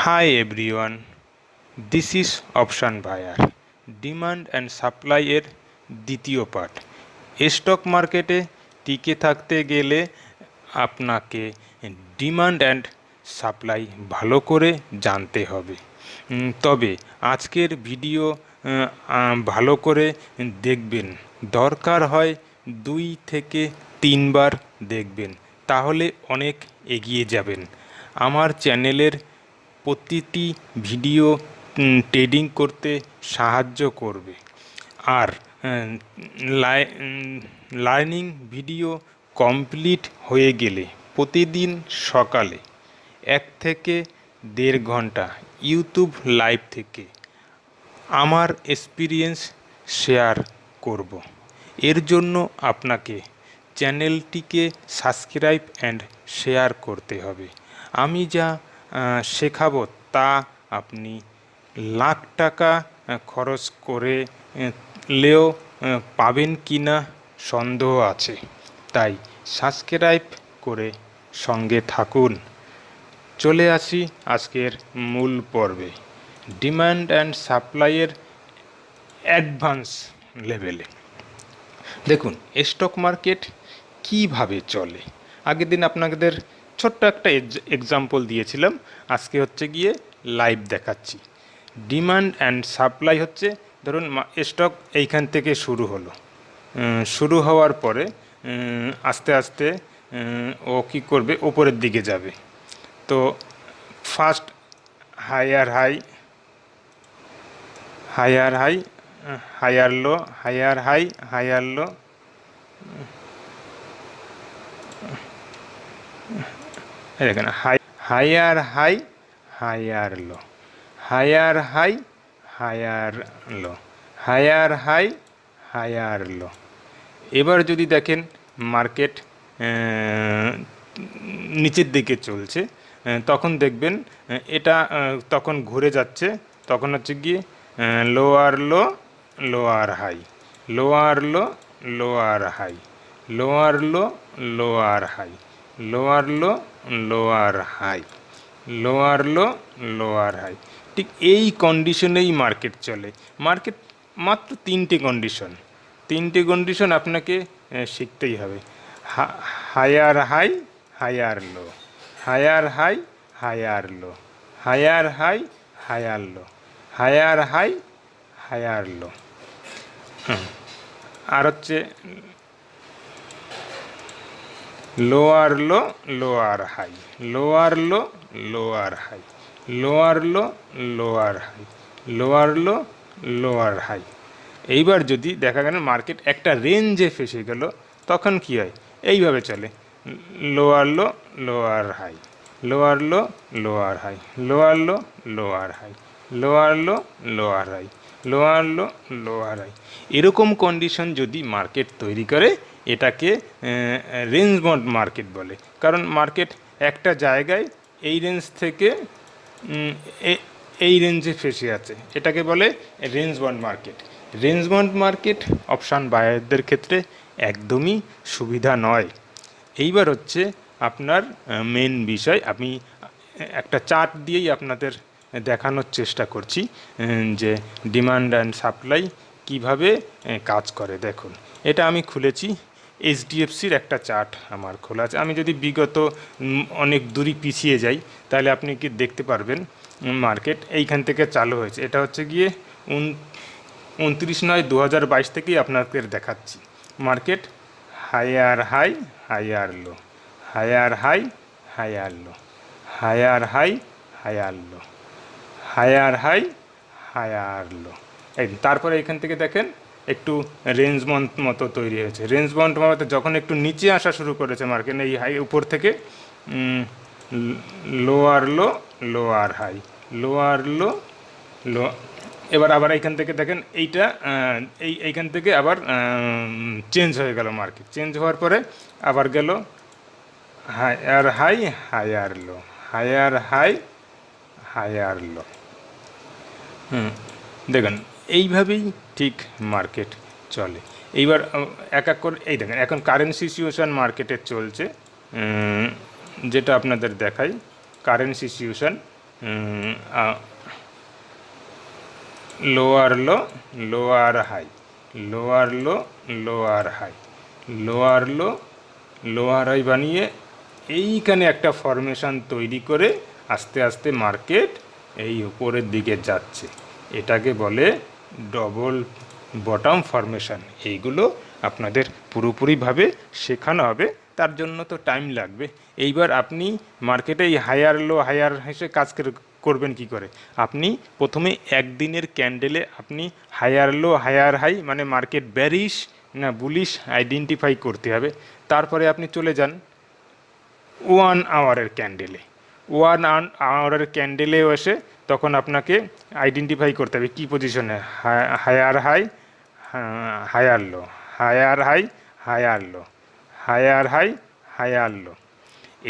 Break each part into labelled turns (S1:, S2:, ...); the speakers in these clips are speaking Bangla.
S1: Hi everyone, this is option buyer demand and supply এর দ্বিতীয় পার্ট। স্টক মার্কেটে টিকে থাকতে গেলে আপনাকে ডিমান্ড অ্যান্ড সাপ্লাই ভালো করে জানতে হবে। তবে আজকের ভিডিও ভালো করে দেখবেন, দরকার হয় 2 থেকে 3 বার দেখবেন, তাহলে অনেক এগিয়ে যাবেন। আমার চ্যানেলের প্রতিটি ভিডিও ট্রেডিং করতে সাহায্য করবে। আর লার্নিং ভিডিও কমপ্লিট হয়ে গেলে প্রতিদিন সকালে 1 থেকে 1.5 ঘন্টা ইউটিউব লাইভ থেকে আমার এক্সপিরিয়েন্স শেয়ার করব। এর জন্য আপনাকে চ্যানেলটিকে সাবস্ক্রাইব অ্যান্ড শেয়ার করতে হবে। আমি যা শেখাবো তা আপনি লাখ টাকা খরচ করলেও পাবেন কি না সন্দেহ আছে, তাই সাবস্ক্রাইব করে সঙ্গে থাকুন। চলে আসি আজকের মূল পর্বে, ডিমান্ড অ্যান্ড সাপ্লাইয়ের অ্যাডভান্স লেভেলে। দেখুন স্টক মার্কেট কিভাবে চলে। আগের দিন আপনাদের ছোট্ট একটা এক্সাম্পল দিয়েছিলাম, আজকে হচ্ছে গিয়ে লাইভ দেখাচ্ছি। ডিমান্ড অ্যান্ড সাপ্লাই হচ্ছে, ধরুন স্টক এইখান থেকে শুরু হলো, শুরু হওয়ার পরে আস্তে আস্তে ও কী করবে, ওপরের দিকে যাবে। তো first higher high, higher high, higher low, higher high, higher low, দেখেন higher high, higher low, higher high, higher low, higher high, higher low. এবার যদি দেখেন মার্কেট নিচের দিকে চলছে, তখন দেখবেন এটা তখন ঘুরে যাচ্ছে, তখন হচ্ছে গিয়ে lower low, lower high, lower low, lower high, lower low, lower high, lower low, lower high, lower low, lower high. ঠিক এই কন্ডিশনেই মার্কেট চলে। মার্কেট মাত্র তিনটে কন্ডিশন আপনাকে শিখতেই হবে। Higher high, higher low, higher high, higher low, higher high, higher low, higher high, higher low. আর হচ্ছে lower low, lower high, lower low, lower high, lower low, lower high, lower low, lower high. এইবার যদি দেখা গেল মার্কেট একটা রেঞ্জে ফেসে গেল, তখন কি হয়, এইভাবে চলে, lower low, lower high, lower low, lower high, lower low, lower high, lower low, lower high, lower low, lower high. এরকম কন্ডিশন যদি মার্কেট তৈরি করে, এটাকে রেঞ্জ বাউন্ড মার্কেট বলে। কারণ মার্কেট একটা জায়গায় এই রেঞ্জ থেকে এই রেঞ্জে ফেসে আছে, এটাকে বলে range bound market. Range bound market option বায়ারদের ক্ষেত্রে একদমই সুবিধা নয়। এইবার হচ্ছে আপনার মেন বিষয়, আমি একটা চার্ট দিয়েই আপনাদের দেখানোর চেষ্টা করছি যে ডিমান্ড অ্যান্ড সাপ্লাই কিভাবে কাজ করে। দেখুন, এটা আমি খুলেছি, এইচডিএফসির একটা চার্ট আমার খোলা আছে। আমি যদি বিগত অনেক দূরই পিছিয়ে যাই, তাহলে আপনি কি দেখতে পারবেন মার্কেট এইখান থেকে চালু হয়েছে। এটা হচ্ছে গিয়ে 29/9/2022 থেকেই আপনাদের দেখাচ্ছি। Market higher high, higher low, higher high, higher low, higher high, higher low, higher high, higher low. এই তারপরে এখান থেকে দেখেন একটু রেঞ্জ বাউন্ড মতো তৈরি হয়েছে। রেঞ্জ বাউন্ড মতো যখন একটু নিচে আসা শুরু করেছে মার্কেট, এই হাই উপর থেকে lower low, lower high, lower low, low. এবার আবার এইখান থেকে দেখেন এইটা এইখান থেকে আবার চেঞ্জ হয়ে গেল। মার্কেট চেঞ্জ হওয়ার পরে আবার গেল higher high, higher low, higher high, higher low. দেখুন এইভাবেই ঠিক মার্কেট চলে। এইবার এক এক করে এই দেখেন, এখন কারেন্ট সিচুয়েশান মার্কেটে চলছে, যেটা আপনাদের দেখাই। Current situation lower low, lower high, lower low, lower high, lower low, lower high বানিয়ে এইখানে একটা ফরমেশন তৈরি করে আস্তে আস্তে মার্কেট এই উপরের দিকে যাচ্ছে। এটাকে বলে ডবল বটম ফরমেশন। এইগুলো আপনাদের পুরোপুরিভাবে শেখানো হবে, তার জন্য তো টাইম লাগবে। এইবার আপনি মার্কেটে এই হায়ার লো হায়ার হিসেবে কাজ করবেন কি করে? আপনি প্রথমে একদিনের ক্যান্ডেলে আপনি হায়ার লো হায়ার হাই মানে মার্কেট ব্যারিশ না বুলিশ আইডেন্টিফাই করতে হবে। তারপরে আপনি চলে যান 1 আওয়ারের ক্যান্ডেলে। 1 আওয়ারের ক্যান্ডেলেও এসে তখন আপনাকে আইডেন্টিফাই করতে হবে কী পজিশনে, higher high, higher low, higher high, higher low, higher high, higher low.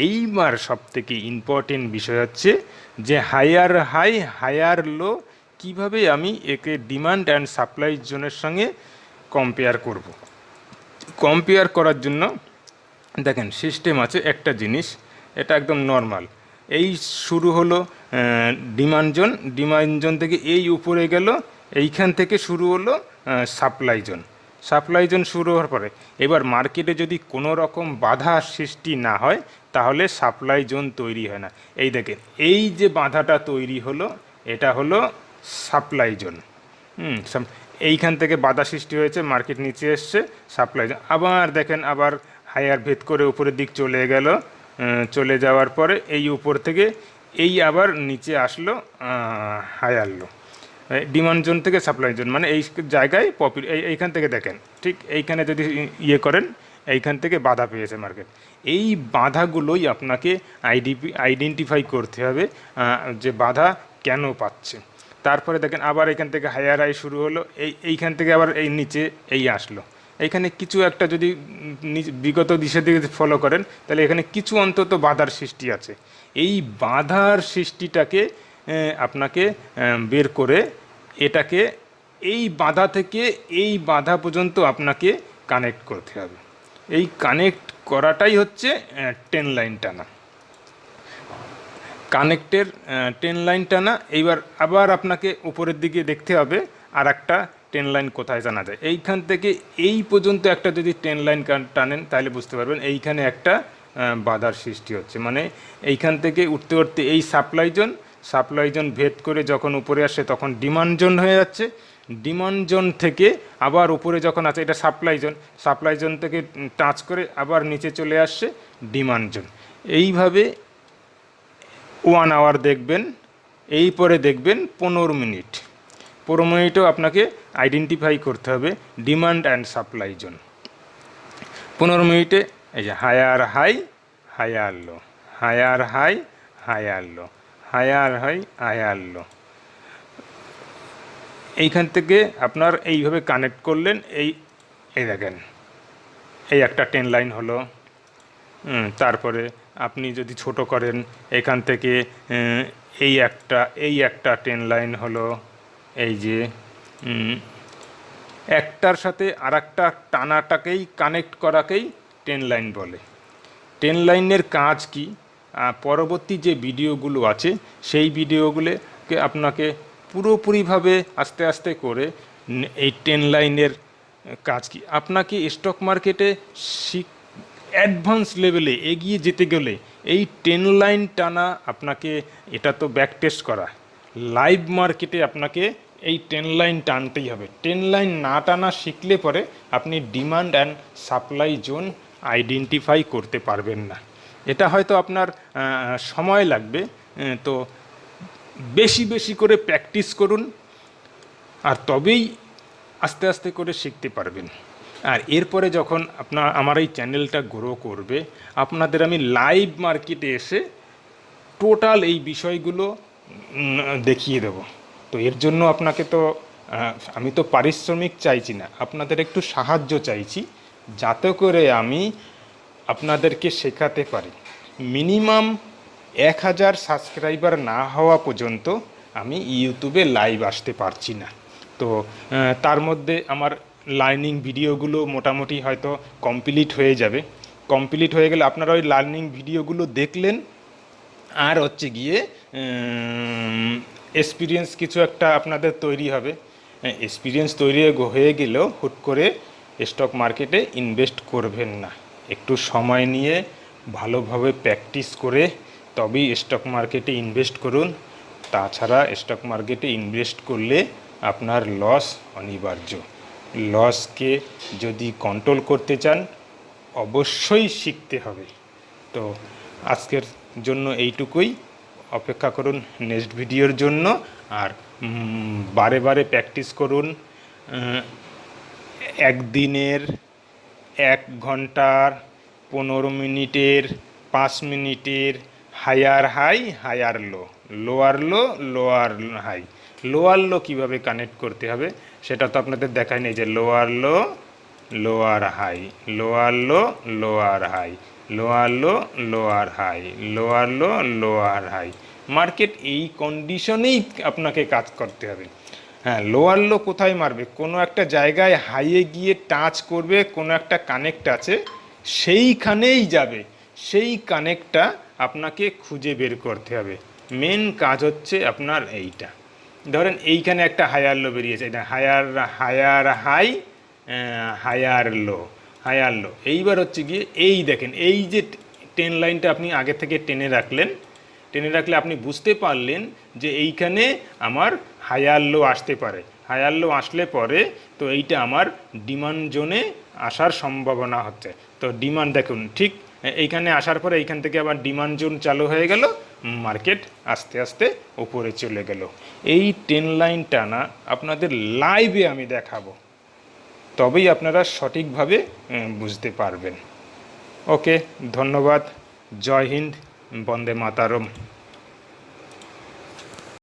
S1: এইবার সবথেকে ইম্পর্টেন্ট বিষয় হচ্ছে যে হায়ার হাই হায়ার লো কীভাবে আমি একে ডিমান্ড অ্যান্ড সাপ্লাই জোনের সঙ্গে কম্পেয়ার করব। কম্পেয়ার করার জন্য দেখেন সিস্টেম আছে একটা জিনিস, এটা একদম নর্মাল। এই শুরু হলো ডিমান্ড জোন, ডিমান্ড জোন থেকে এই উপরে গেল, এইখান থেকে শুরু হলো সাপ্লাই জোন। সাপ্লাই জোন শুরু হওয়ার পরে এবার মার্কেটে যদি কোনো রকম বাধা সৃষ্টি না হয় তাহলে সাপ্লাই জোন তৈরি হয় না। এই দেখেন এই যে বাধাটা তৈরি হলো এটা হলো সাপ্লাই জোন। এইখান থেকে বাধা সৃষ্টি হয়েছে, মার্কেট নিচে এসছে, সাপ্লাই জোন। আবার দেখেন আবার হায়ার ভেদ করে উপরের দিক চলে গেল, চলে যাওয়ার পরে এই উপর থেকে এই আবার নিচে আসলো হায়ার লো। ডিমান্ড জোন থেকে সাপ্লাই জোন মানে এই জায়গায় এইখান থেকে দেখেন ঠিক এইখানে যদি ইয়ে করেন এইখান থেকে বাধা পেয়েছে মার্কেট। এই বাধাগুলোই আপনাকে আইডেন্টিফাই করতে হবে যে বাধা কেন পাচ্ছে। তারপরে দেখেন আবার এখান থেকে হায়ার হাই শুরু হলো, এইখান থেকে আবার এই নিচে এই আসলো। এইখানে কিছু একটা যদি বিগত দিকের দিকে ফলো করেন তাহলে এখানে কিছু অন্তত বাধার সৃষ্টি আছে। এই বাধার সৃষ্টিটাকে আপনাকে বের করে এটাকে এই বাধা থেকে এই বাধা পর্যন্ত আপনাকে কানেক্ট করতে হবে। এই কানেক্ট করাটাই হচ্ছে ট্রেন লাইন টানা। কানেক্টের ট্রেন লাইন টানা। এইবার আবার আপনাকে উপরের দিকে দেখতে হবে আর একটা ট্রেন লাইন কোথায় জানা যায়। এইখান থেকে এই পর্যন্ত একটা যদি ট্রেন লাইন টানেন তাহলে বুঝতে পারবেন এইখানে একটা বাধার সৃষ্টি হচ্ছে। মানে এইখান থেকে উঠতে উঠতে এই সাপ্লাই জোন ভেদ করে যখন উপরে আসে তখন ডিমান্ড জোন হয়ে যাচ্ছে। ডিমান্ড জোন থেকে আবার উপরে যখন আছে এটা সাপ্লাই জোন থেকে টাচ করে আবার নিচে চলে আসছে ডিমান্ড জোন। এইভাবে 1 আওয়ার দেখবেন, এই পরে দেখবেন 15 মিনিট। 15 মিনিটও আপনাকে আইডেন্টিফাই করতে হবে ডিমান্ড অ্যান্ড সাপ্লাই জোন। 15 মিনিটে এই যে higher high higher low, higher high higher low, higher high higher low. এইখান থেকে আপনার এইভাবে কানেক্ট করলেন, এই দেখেন এই একটা ট্রেন লাইন হলো। তারপরে আপনি যদি ছোট করেন এখান থেকে এই একটা ট্রেন লাইন হলো। এই যে একটার সাথে আর একটা টানাটাকেই কানেক্ট করাকেই ট্রেন লাইন বলে। ট্রেন লাইনের কাজ কি? পরবর্তী যে ভিডিওগুলো আছে সেই ভিডিওগুলোকে আপনাকে পুরোপুরিভাবে আস্তে আস্তে করে এই ট্রেন লাইনের কাজ কি। আপনাকে স্টক মার্কেটে অ্যাডভান্স লেভেলে এগিয়ে যেতে গেলে এই ট্রেন লাইন টানা আপনাকে, এটা তো ব্যাক টেস্ট করা, লাইভ মার্কেটে আপনাকে এই ট্রেন লাইন টানতেই হবে। ট্রেন লাইন না টানা শিখলে পরে আপনি demand and supply zone identify করতে পারবেন না। এটা হয়তো আপনার সময় লাগবে, তো বেশি বেশি করে প্র্যাকটিস করুন আর তবেই আস্তে আস্তে করে শিখতে পারবেন। আর এরপরে যখন আমার এই চ্যানেলটা গ্রো করবে আপনাদের আমি লাইভ মার্কেটে এসে টোটাল এই বিষয়গুলো দেখিয়ে দেব। তো এর জন্য আপনাকে তো আমি তো পারিশ্রমিক চাইছি না, আপনাদের একটু সাহায্য চাইছি যাতে করে আমি আপনাদেরকে শেখাতে পারি। মিনিমাম 1000 সাবস্ক্রাইবার না হওয়া পর্যন্ত আমি ইউটিউবে লাইভ আসতে পারছি না। তো তার মধ্যে আমার লার্নিং ভিডিওগুলো মোটামুটি হয়তো কমপ্লিট হয়ে যাবে। কমপ্লিট হয়ে গেলে আপনারা ওই লার্নিং ভিডিওগুলো দেখলেন আর হচ্ছে গিয়ে এক্সপিরিয়েন্স কিছু একটা আপনাদের তৈরি হবে। এক্সপিরিয়েন্স তৈরি হয়ে গেলেও হুট করে স্টক মার্কেটে ইনভেস্ট করবেন না। একটু সময় নিয়ে ভালোভাবে প্র্যাকটিস করে তবেই স্টক মার্কেটে ইনভেস্ট করুন। তাছাড়া স্টক মার্কেটে ইনভেস্ট করলে আপনার লস অনিবার্য। লসকে যদি কন্ট্রোল করতে চান অবশ্যই শিখতে হবে। তো আজকের জন্য এইটুকুই। অপেক্ষা করুন নেক্সট ভিডিওর জন্য। আর বারে বারে প্র্যাকটিস করুন। একদিনের, 1 ঘন্টার, 15 মিনিটের, 5 মিনিটের higher high higher low, lower low lower high, lower low কীভাবে কানেক্ট করতে হবে সেটা তো আপনাদের দেখায় নেই, যে lower low lower high, lower low lower high, lower low lower high, lower low lower high. Market এই কন্ডিশনেই আপনাকে কাজ করতে হবে। হ্যাঁ, লোয়ার লো কোথায় মারবে? কোনো একটা জায়গায় হাইয়ে গিয়ে টাচ করবে, কোনো একটা কানেক্ট আছে, সেইখানেই যাবে। সেই কানেক্টটা আপনাকে খুঁজে বের করতে হবে। মেন কাজ হচ্ছে আপনার এইটা। ধরেন এইখানে একটা হায়ার লো বেরিয়েছে, এটা higher higher high, higher low, higher low. এইবার হচ্ছে গিয়ে এই দেখেন, এই যে টেন লাইনটা আপনি আগে থেকে টেনে রাখলেন, টেনে রাখলে আপনি বুঝতে পারলেন যে এইখানে আমার হায়ার লো আসতে পারে। হায়ার লো আসলে পরে তো এইটা আমার ডিমান্ড জোনে আসার সম্ভাবনা হচ্ছে। তো ডিমান্ড দেখুন, ঠিক এইখানে আসার পরে এইখান থেকে আবার ডিমান্ড জোন চালু হয়ে গেল, মার্কেট আস্তে আস্তে উপরে চলে গেল। এই টেন লাইন টানা আপনাদের লাইভে আমি দেখাবো, তবেই আপনারা সঠিকভাবে বুঝতে পারবেন। ওকে, ধন্যবাদ। জয় হিন্দ, বন্দে মাতারম।